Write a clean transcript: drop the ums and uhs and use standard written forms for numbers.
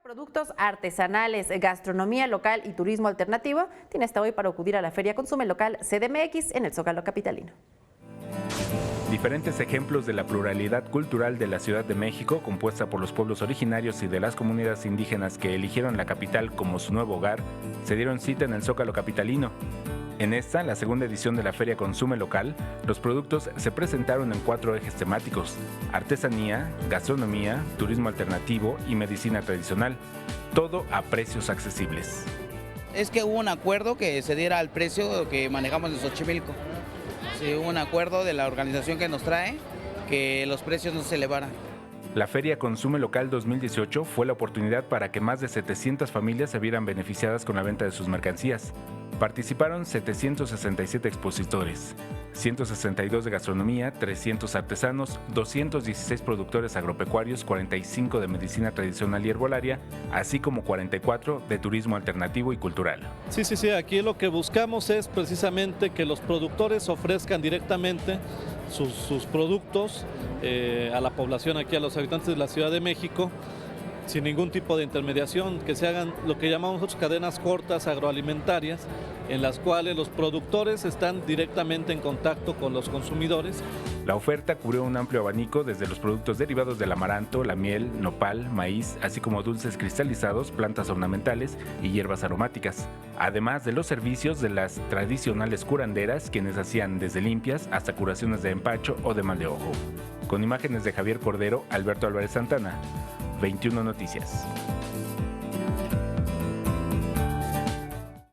Productos artesanales, gastronomía local y turismo alternativo tiene hasta hoy para acudir a la Feria Consume Local CDMX en el Zócalo capitalino. Diferentes ejemplos de la pluralidad cultural de la Ciudad de México, compuesta por los pueblos originarios y de las comunidades indígenas que eligieron la capital como su nuevo hogar, se dieron cita en el Zócalo capitalino. En esta, la segunda edición de la Feria Consume Local, los productos se presentaron en 4 ejes temáticos: artesanía, gastronomía, turismo alternativo y medicina tradicional, todo a precios accesibles. Es que hubo un acuerdo que se diera al precio que manejamos en Xochimilco. Sí, hubo un acuerdo de la organización que nos trae que los precios no se elevaran. La Feria Consume Local 2018 fue la oportunidad para que más de 700 familias se vieran beneficiadas con la venta de sus mercancías. Participaron 767 expositores, 162 de gastronomía, 300 artesanos, 216 productores agropecuarios, 45 de medicina tradicional y herbolaria, así como 44 de turismo alternativo y cultural. Sí, aquí lo que buscamos es precisamente que los productores ofrezcan directamente sus productos a la población, aquí a los habitantes de la Ciudad de México, sin ningún tipo de intermediación, que se hagan lo que llamamos nosotros cadenas cortas agroalimentarias, en las cuales los productores están directamente en contacto con los consumidores. La oferta cubrió un amplio abanico desde los productos derivados del amaranto, la miel, nopal, maíz, así como dulces cristalizados, plantas ornamentales y hierbas aromáticas, además de los servicios de las tradicionales curanderas, quienes hacían desde limpias hasta curaciones de empacho o de mal de ojo. Con imágenes de Javier Cordero, Alberto Álvarez Santana, 21 Noticias.